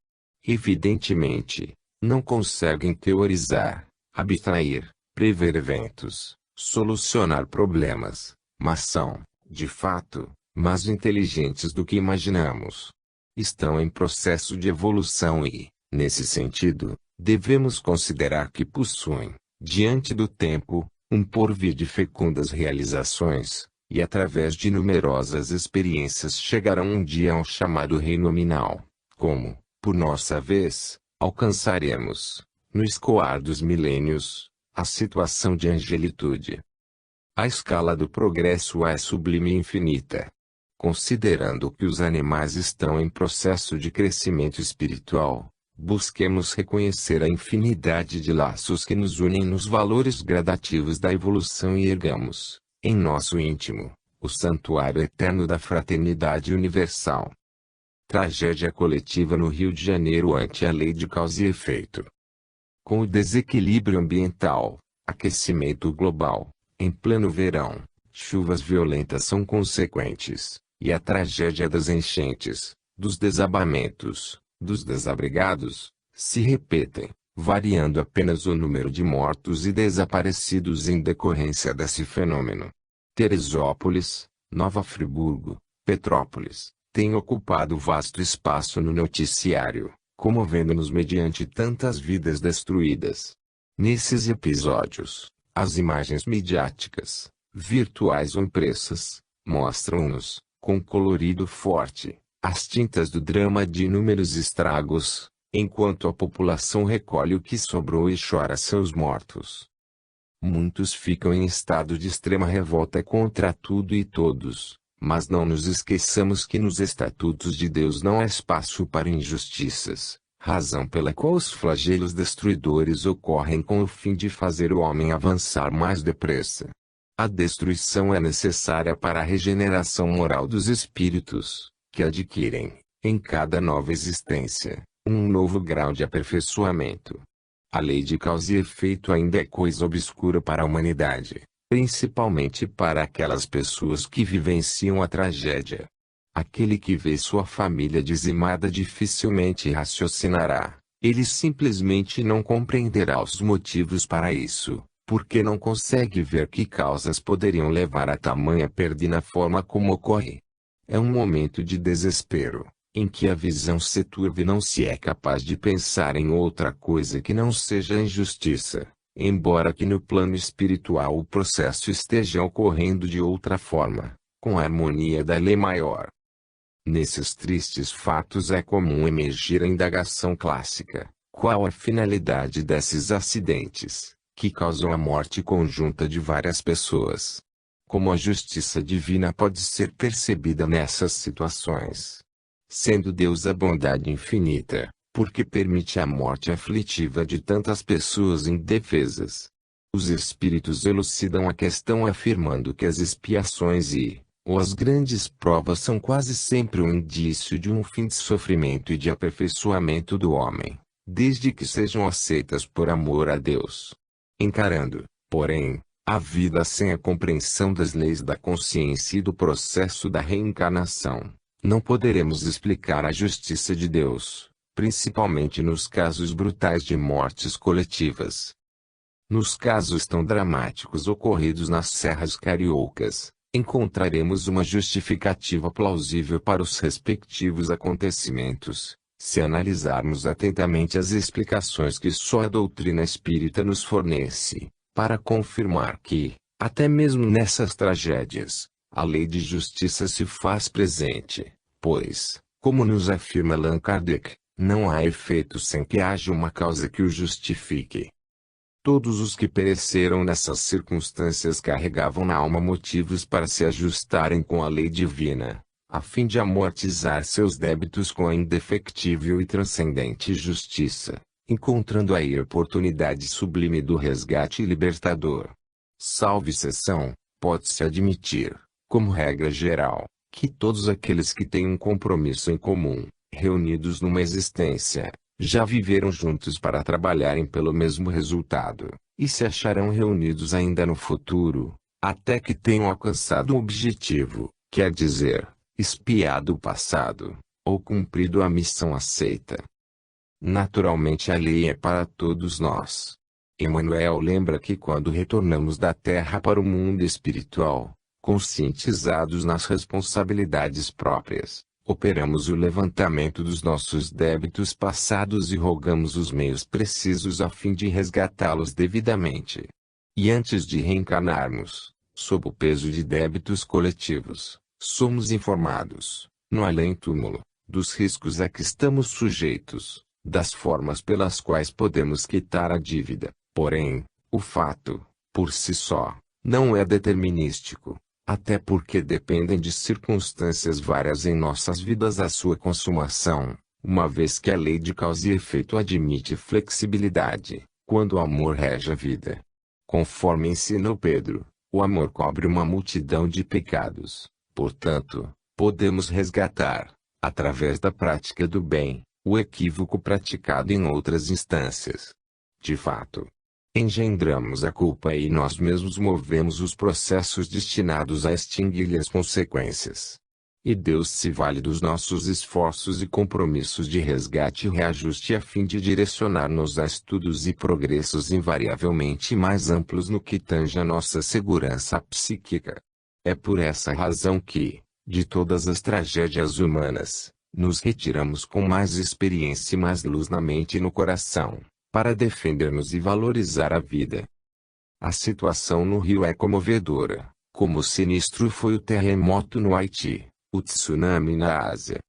Evidentemente, não conseguem teorizar, abstrair, prever eventos, solucionar problemas, mas são, de fato, mais inteligentes do que imaginamos. Estão em processo de evolução e, nesse sentido, devemos considerar que possuem, diante do tempo, um porvir de fecundas realizações, e através de numerosas experiências chegarão um dia ao chamado reino nominal, como, por nossa vez, alcançaremos, no escoar dos milênios, a situação de angelitude. A escala do progresso é sublime e infinita. Considerando que os animais estão em processo de crescimento espiritual, busquemos reconhecer a infinidade de laços que nos unem nos valores gradativos da evolução e ergamos, em nosso íntimo, o santuário eterno da fraternidade universal. Tragédia coletiva no Rio de Janeiro ante a lei de causa e efeito. Com o desequilíbrio ambiental, aquecimento global, em pleno verão, chuvas violentas são consequentes, e a tragédia das enchentes, dos desabamentos, dos desabrigados, se repetem, variando apenas o número de mortos e desaparecidos em decorrência desse fenômeno. Teresópolis, Nova Friburgo, Petrópolis, têm ocupado vasto espaço no noticiário, comovendo-nos mediante tantas vidas destruídas. Nesses episódios, as imagens midiáticas, virtuais ou impressas, mostram-nos, com colorido forte, as tintas do drama de inúmeros estragos, enquanto a população recolhe o que sobrou e chora seus mortos. Muitos ficam em estado de extrema revolta contra tudo e todos, mas não nos esqueçamos que nos estatutos de Deus não há espaço para injustiças, razão pela qual os flagelos destruidores ocorrem com o fim de fazer o homem avançar mais depressa. A destruição é necessária para a regeneração moral dos espíritos, que adquirem, em cada nova existência, um novo grau de aperfeiçoamento. A lei de causa e efeito ainda é coisa obscura para a humanidade, principalmente para aquelas pessoas que vivenciam a tragédia. Aquele que vê sua família dizimada dificilmente raciocinará, ele simplesmente não compreenderá os motivos para isso, porque não consegue ver que causas poderiam levar a tamanha perda na forma como ocorre. É um momento de desespero, em que a visão se turva e não se é capaz de pensar em outra coisa que não seja a injustiça, embora que no plano espiritual o processo esteja ocorrendo de outra forma, com a harmonia da lei maior. Nesses tristes fatos é comum emergir a indagação clássica: qual a finalidade desses acidentes, que causam a morte conjunta de várias pessoas? Como a justiça divina pode ser percebida nessas situações? Sendo Deus a bondade infinita, porque permite a morte aflitiva de tantas pessoas indefesas. Os espíritos elucidam a questão afirmando que as expiações ou as grandes provas são quase sempre um indício de um fim de sofrimento e de aperfeiçoamento do homem, desde que sejam aceitas por amor a Deus. Encarando, porém, a vida sem a compreensão das leis da consciência e do processo da reencarnação, não poderemos explicar a justiça de Deus, principalmente nos casos brutais de mortes coletivas. Nos casos tão dramáticos ocorridos nas serras cariocas, encontraremos uma justificativa plausível para os respectivos acontecimentos, se analisarmos atentamente as explicações que só a doutrina espírita nos fornece, para confirmar que, até mesmo nessas tragédias, a lei de justiça se faz presente, pois, como nos afirma Allan Kardec, não há efeito sem que haja uma causa que o justifique. Todos os que pereceram nessas circunstâncias carregavam na alma motivos para se ajustarem com a lei divina, a fim de amortizar seus débitos com a indefectível e transcendente justiça, encontrando aí a oportunidade sublime do resgate libertador. Salvo exceção, pode-se admitir, como regra geral, que todos aqueles que têm um compromisso em comum, reunidos numa existência, já viveram juntos para trabalharem pelo mesmo resultado, e se acharão reunidos ainda no futuro, até que tenham alcançado um objetivo, quer dizer, expiado o passado, ou cumprido a missão aceita. Naturalmente a lei é para todos nós. Emmanuel lembra que quando retornamos da Terra para o mundo espiritual, conscientizados nas responsabilidades próprias, operamos o levantamento dos nossos débitos passados e rogamos os meios precisos a fim de resgatá-los devidamente. E antes de reencarnarmos, sob o peso de débitos coletivos, somos informados, no além-túmulo, dos riscos a que estamos sujeitos, das formas pelas quais podemos quitar a dívida. Porém, o fato, por si só, não é determinístico. Até porque dependem de circunstâncias várias em nossas vidas a sua consumação, uma vez que a lei de causa e efeito admite flexibilidade, quando o amor rege a vida. Conforme ensina o Pedro, O amor cobre uma multidão de pecados. Portanto, podemos resgatar, através da prática do bem, o equívoco praticado em outras instâncias. De fato, engendramos a culpa e nós mesmos movemos os processos destinados a extingui-lhe as consequências. E Deus se vale dos nossos esforços e compromissos de resgate e reajuste a fim de direcionar-nos a estudos e progressos invariavelmente mais amplos no que tange a nossa segurança psíquica. É por essa razão que, de todas as tragédias humanas, nos retiramos com mais experiência e mais luz na mente e no coração, para defendermos e valorizar a vida. A situação no Rio é comovedora, como sinistro foi o terremoto no Haiti, o tsunami na Ásia.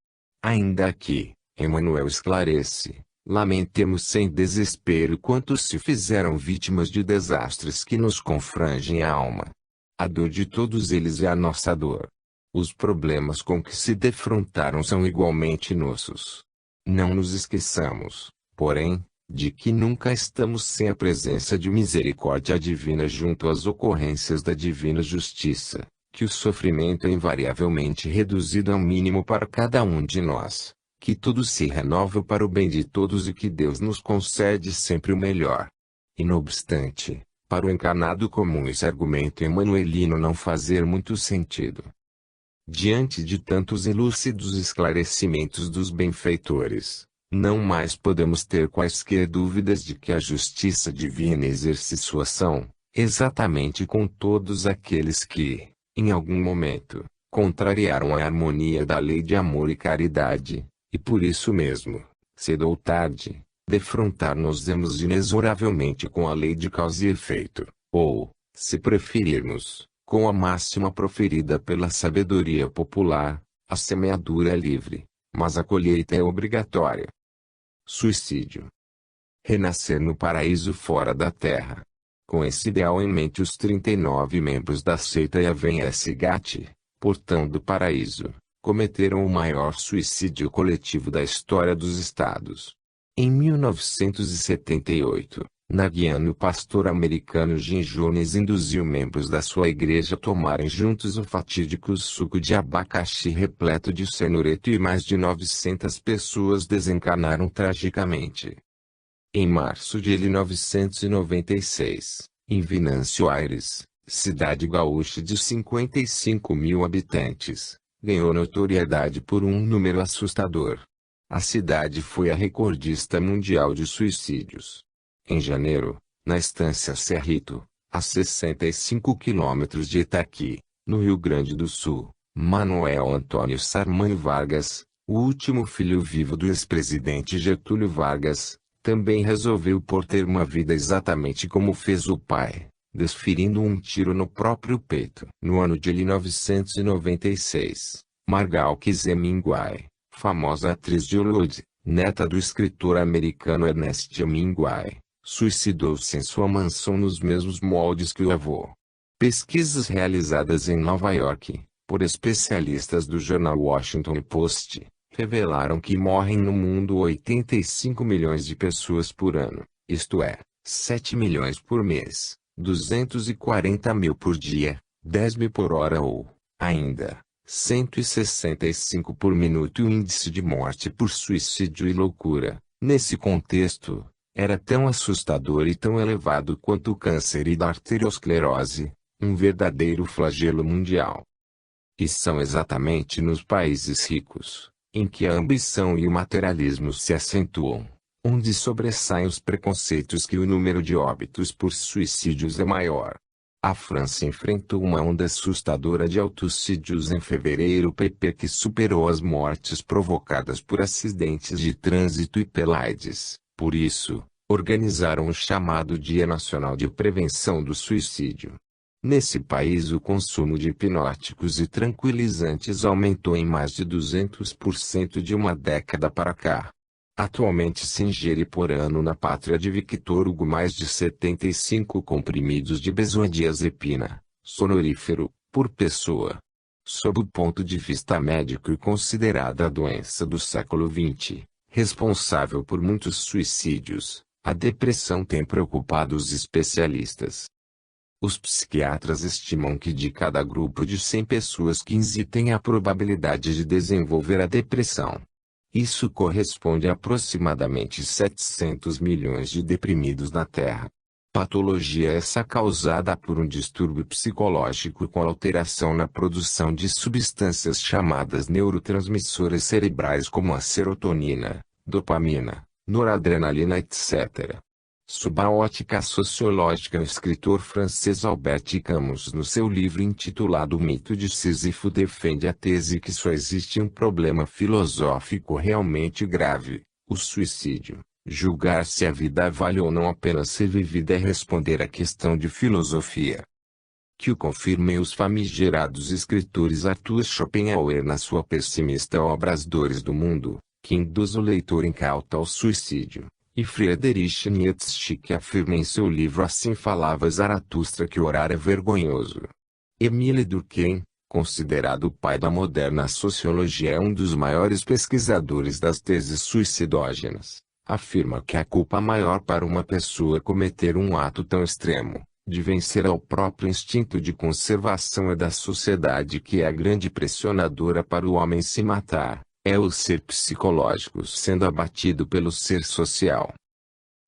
Ainda aqui, Emmanuel esclarece, lamentemos sem desespero quantos se fizeram vítimas de desastres que nos confrangem a alma. A dor de todos eles é a nossa dor. Os problemas com que se defrontaram são igualmente nossos. Não nos esqueçamos, porém, de que nunca estamos sem a presença de misericórdia divina junto às ocorrências da divina justiça, que o sofrimento é invariavelmente reduzido ao mínimo para cada um de nós, que tudo se renova para o bem de todos e que Deus nos concede sempre o melhor. E não obstante, para o encarnado comum esse argumento emanuelino não fazer muito sentido. Diante de tantos e lúcidos esclarecimentos dos benfeitores, não mais podemos ter quaisquer dúvidas de que a justiça divina exerce sua ação, exatamente com todos aqueles que, em algum momento, contrariaram a harmonia da lei de amor e caridade, e por isso mesmo, cedo ou tarde, defrontar-nos-emos inexoravelmente com a lei de causa e efeito, ou, se preferirmos, com a máxima proferida pela sabedoria popular: a semeadura é livre, mas a colheita é obrigatória. Suicídio. Renascer no paraíso fora da terra. Com esse ideal em mente, os 39 membros da seita Yaven-Esgate, portão do paraíso, cometeram o maior suicídio coletivo da história dos estados. Em 1978, na Guiana, o pastor americano Jim Jones induziu membros da sua igreja a tomarem juntos o fatídico suco de abacaxi repleto de cianureto e mais de 900 pessoas desencarnaram tragicamente. Em março de 1996, em Venâncio Aires, cidade gaúcha de 55 mil habitantes, ganhou notoriedade por um número assustador. A cidade foi a recordista mundial de suicídios. Em janeiro, na estância Cerrito, a 65 quilômetros de Itaqui, no Rio Grande do Sul, Manuel Antônio Sarmanho Vargas, o último filho vivo do ex-presidente Getúlio Vargas, também resolveu por ter uma vida exatamente como fez o pai, desferindo um tiro no próprio peito. No ano de 1996, Margalquis Hemingway, famosa atriz de Hollywood, neta do escritor americano Ernest Hemingway, suicidou-se em sua mansão nos mesmos moldes que o avô. Pesquisas realizadas em Nova York, por especialistas do jornal Washington Post, revelaram que morrem no mundo 85 milhões de pessoas por ano, isto é, 7 milhões por mês, 240 mil por dia, 10 mil por hora ou, ainda, 165 por minuto. E o índice de morte por suicídio e loucura, nesse contexto, era tão assustador e tão elevado quanto o câncer e da arteriosclerose, um verdadeiro flagelo mundial. E são exatamente nos países ricos, em que a ambição e o materialismo se acentuam, onde sobressaem os preconceitos, que o número de óbitos por suicídios é maior. A França enfrentou uma onda assustadora de autocídios em fevereiro PP, que superou as mortes provocadas por acidentes de trânsito e pela AIDS. Por isso, organizaram o chamado Dia Nacional de Prevenção do Suicídio. Nesse país, o consumo de hipnóticos e tranquilizantes aumentou em mais de 200% de uma década para cá. Atualmente se ingere por ano na pátria de Victor Hugo mais de 75 comprimidos de benzodiazepina, sonorífero, por pessoa. Sob o ponto de vista médico e considerada a doença do século XX, responsável por muitos suicídios, a depressão tem preocupado os especialistas. Os psiquiatras estimam que de cada grupo de 100 pessoas 15 têm a probabilidade de desenvolver a depressão. Isso corresponde a aproximadamente 700 milhões de deprimidos na Terra. Patologia essa causada por um distúrbio psicológico com alteração na produção de substâncias chamadas neurotransmissoras cerebrais como a serotonina, dopamina, noradrenalina, etc. Sob a ótica sociológica, o escritor francês Albert Camus, no seu livro intitulado O Mito de Sísifo, defende a tese que só existe um problema filosófico realmente grave: o suicídio. Julgar se a vida vale ou não a pena ser vivida é responder à questão de filosofia. Que o confirmem os famigerados escritores Arthur Schopenhauer na sua pessimista obra As Dores do Mundo, que induz o leitor incauto ao suicídio, e Friedrich Nietzsche, que afirma em seu livro Assim Falava Zaratustra que orar é vergonhoso. Émile Durkheim, considerado o pai da moderna sociologia, é um dos maiores pesquisadores das teses suicidógenas. Afirma que a culpa maior para uma pessoa cometer um ato tão extremo, de vencer ao próprio instinto de conservação e da sociedade que é a grande pressionadora para o homem se matar, é o ser psicológico sendo abatido pelo ser social.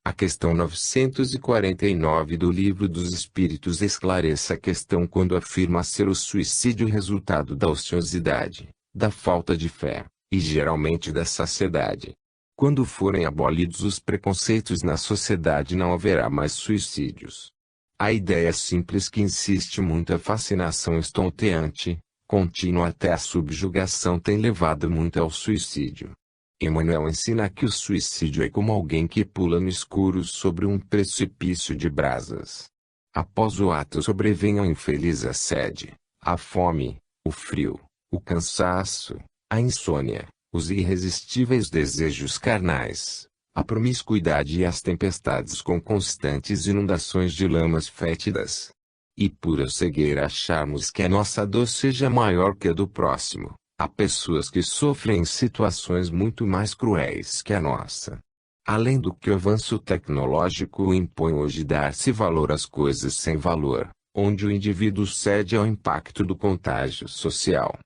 A questão 949 do Livro dos Espíritos esclarece a questão quando afirma ser o suicídio resultado da ociosidade, da falta de fé, e geralmente da saciedade. Quando forem abolidos os preconceitos na sociedade, não haverá mais suicídios. A ideia simples que insiste muito a fascinação estonteante, contínua até a subjugação, tem levado muito ao suicídio. Emmanuel ensina que o suicídio é como alguém que pula no escuro sobre um precipício de brasas. Após o ato sobrevém a infeliz a sede, a fome, o frio, o cansaço, a insônia, os irresistíveis desejos carnais, a promiscuidade e as tempestades com constantes inundações de lamas fétidas. E pura cegueira acharmos que a nossa dor seja maior que a do próximo. Há pessoas que sofrem em situações muito mais cruéis que a nossa. Além do que o avanço tecnológico impõe hoje dar-se valor às coisas sem valor, onde o indivíduo cede ao impacto do contágio social.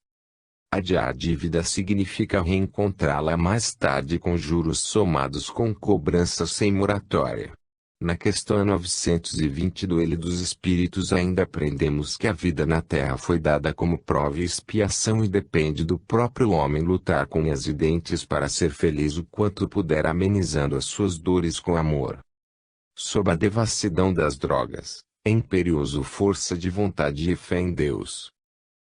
Adiar dívida significa reencontrá-la mais tarde com juros somados com cobranças sem moratória. Na questão 920 do Livro dos Espíritos ainda aprendemos que a vida na Terra foi dada como prova e expiação e depende do próprio homem lutar com unhas e dentes para ser feliz o quanto puder, amenizando as suas dores com amor. Sob a devassidão das drogas, é imperioso força de vontade e fé em Deus.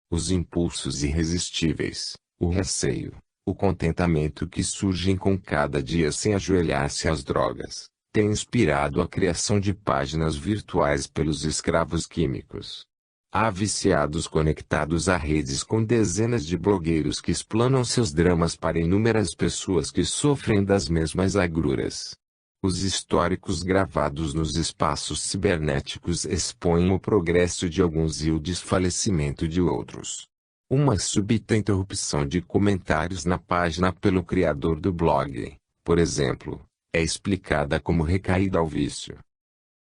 Os impulsos irresistíveis, o receio, o contentamento que surgem com cada dia sem ajoelhar-se às drogas, tem inspirado a criação de páginas virtuais pelos escravos químicos. Há viciados conectados a redes com dezenas de blogueiros que explanam seus dramas para inúmeras pessoas que sofrem das mesmas agruras. Os históricos gravados nos espaços cibernéticos expõem o progresso de alguns e o desfalecimento de outros. Uma súbita interrupção de comentários na página pelo criador do blog, por exemplo, é explicada como recaída ao vício.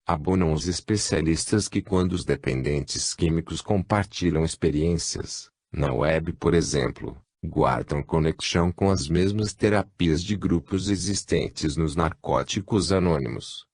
Abonam os especialistas que quando os dependentes químicos compartilham experiências, na web por exemplo, guardam conexão com as mesmas terapias de grupos existentes nos Narcóticos Anônimos,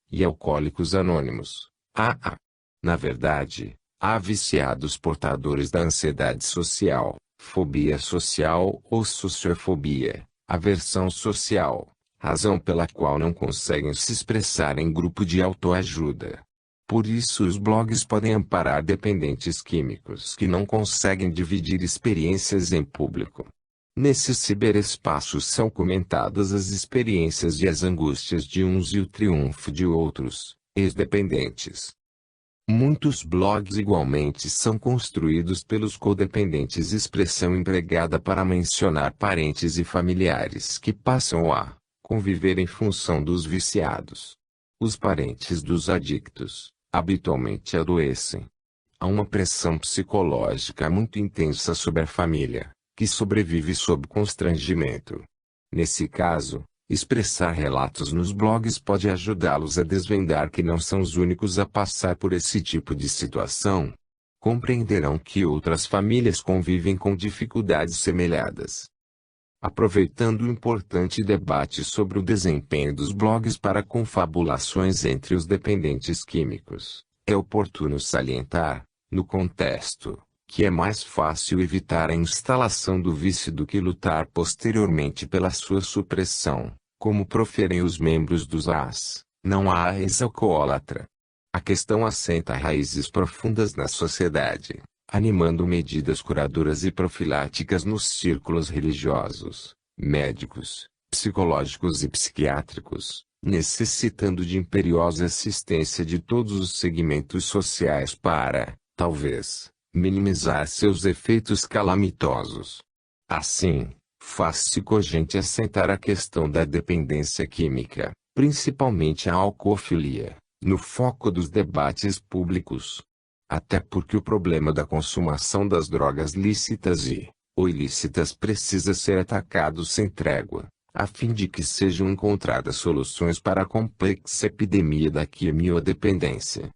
e Alcoólicos Anônimos, AA. Na verdade, há viciados portadores da ansiedade social, fobia social ou sociofobia, aversão social, razão pela qual não conseguem se expressar em grupo de autoajuda. Por isso os blogs podem amparar dependentes químicos que não conseguem dividir experiências em público. Nesses ciberespaços são comentadas as experiências e as angústias de uns e o triunfo de outros, ex-dependentes. Muitos blogs igualmente são construídos pelos codependentes, expressão empregada para mencionar parentes e familiares que passam a conviver em função dos viciados. Os parentes dos adictos, habitualmente adoecem. Há uma pressão psicológica muito intensa sobre a família, que sobrevive sob constrangimento. Nesse caso, Expressar relatos nos blogs pode ajudá-los a desvendar que não são os únicos a passar por esse tipo de situação. Compreenderão que outras famílias convivem com dificuldades semelhantes. Aproveitando o importante debate sobre o desempenho dos blogs para confabulações entre os dependentes químicos, é oportuno salientar, no contexto, que é mais fácil evitar a instalação do vício do que lutar posteriormente pela sua supressão, como proferem os membros dos AS. Não há ex-alcoólatra. A questão assenta raízes profundas na sociedade, animando medidas curadoras e profiláticas nos círculos religiosos, médicos, psicológicos e psiquiátricos, necessitando de imperiosa assistência de todos os segmentos sociais para, talvez, minimizar seus efeitos calamitosos. Assim, faz-se cogente assentar a questão da dependência química, principalmente a alcoofilia, no foco dos debates públicos. Até porque o problema da consumação das drogas lícitas ou ilícitas precisa ser atacado sem trégua, a fim de que sejam encontradas soluções para a complexa epidemia da quimiodependência.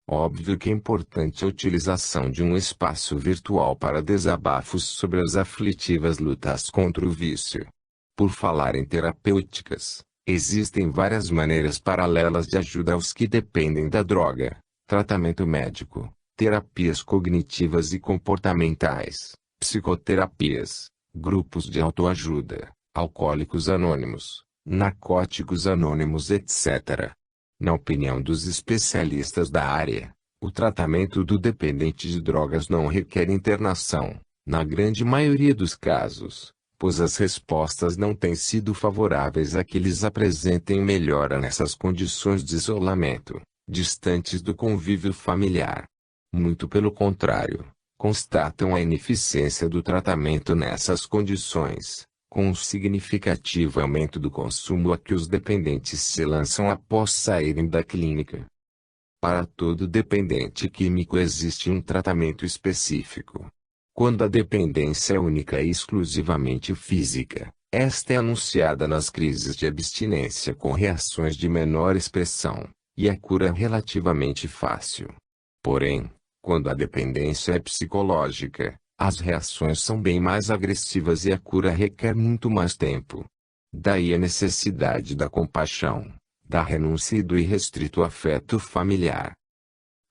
Óbvio que é importante a utilização de um espaço virtual para desabafos sobre as aflitivas lutas contra o vício. Por falar em terapêuticas, existem várias maneiras paralelas de ajuda aos que dependem da droga: tratamento médico, terapias cognitivas e comportamentais, psicoterapias, grupos de autoajuda, alcoólicos anônimos, narcóticos anônimos, etc. Na opinião dos especialistas da área, o tratamento do dependente de drogas não requer internação, na grande maioria dos casos, pois as respostas não têm sido favoráveis a que eles apresentem melhora nessas condições de isolamento, distantes do convívio familiar. Muito pelo contrário, constatam a ineficiência do tratamento nessas condições, com um significativo aumento do consumo a que os dependentes se lançam após saírem da clínica. Para todo dependente químico existe um tratamento específico. Quando a dependência é única e exclusivamente física, esta é anunciada nas crises de abstinência com reações de menor expressão, e a cura é relativamente fácil. Porém, quando a dependência é psicológica, as reações são bem mais agressivas e a cura requer muito mais tempo. Daí a necessidade da compaixão, da renúncia e do irrestrito afeto familiar.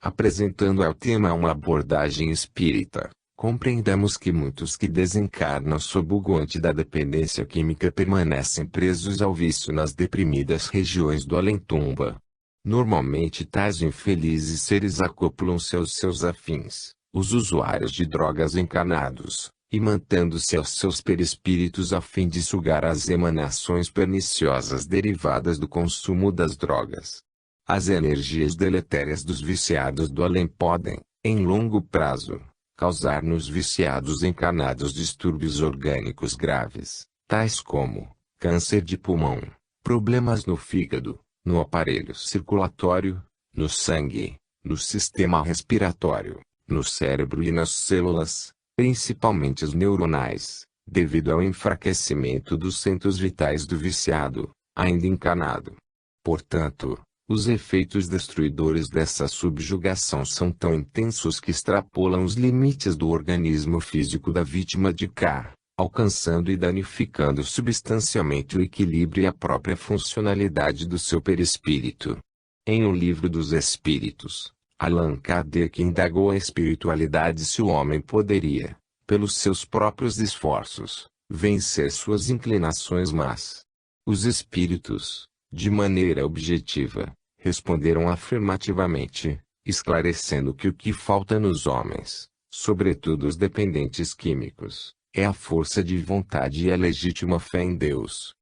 Apresentando ao tema uma abordagem espírita, compreendamos que muitos que desencarnam sob o guante da dependência química permanecem presos ao vício nas deprimidas regiões do além-tumba. Normalmente tais infelizes seres acoplam-se aos seus afins, os usuários de drogas encarnados, e mantendo-se aos seus perispíritos a fim de sugar as emanações perniciosas derivadas do consumo das drogas. As energias deletérias dos viciados do além podem, em longo prazo, causar nos viciados encarnados distúrbios orgânicos graves, tais como câncer de pulmão, problemas no fígado, no aparelho circulatório, no sangue, no sistema respiratório, no cérebro e nas células, principalmente as neuronais, devido ao enfraquecimento dos centros vitais do viciado, ainda encarnado. Portanto, os efeitos destruidores dessa subjugação são tão intensos que extrapolam os limites do organismo físico da vítima de K, alcançando e danificando substancialmente o equilíbrio e a própria funcionalidade do seu perispírito. Em O Livro dos Espíritos, Allan Kardec indagou a espiritualidade se o homem poderia, pelos seus próprios esforços, vencer suas inclinações más. Os espíritos, de maneira objetiva, responderam afirmativamente, esclarecendo que o que falta nos homens, sobretudo os dependentes químicos, é a força de vontade e a legítima fé em Deus.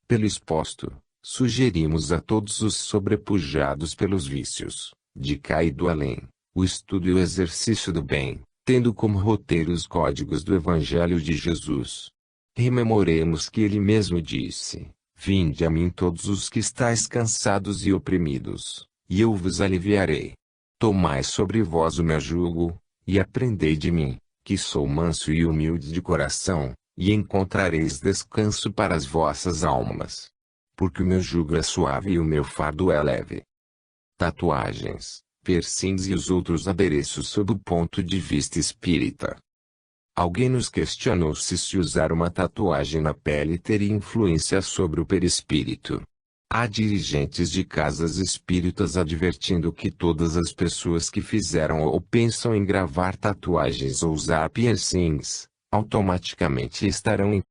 Pelo exposto, sugerimos a todos os sobrepujados pelos vícios, de cá e do além, o estudo e o exercício do bem, tendo como roteiro os códigos do Evangelho de Jesus. Rememoremos que ele mesmo disse: Vinde a mim todos os que estáis cansados e oprimidos, e eu vos aliviarei. Tomai sobre vós o meu jugo, e aprendei de mim, que sou manso e humilde de coração, e encontrareis descanso para as vossas almas. Porque o meu jugo é suave e o meu fardo é leve. Tatuagens, piercings e os outros adereços sob o ponto de vista espírita. Alguém nos questionou se usar uma tatuagem na pele teria influência sobre o perispírito. Há dirigentes de casas espíritas advertindo que todas as pessoas que fizeram ou pensam em gravar tatuagens ou usar piercings, automaticamente estarão em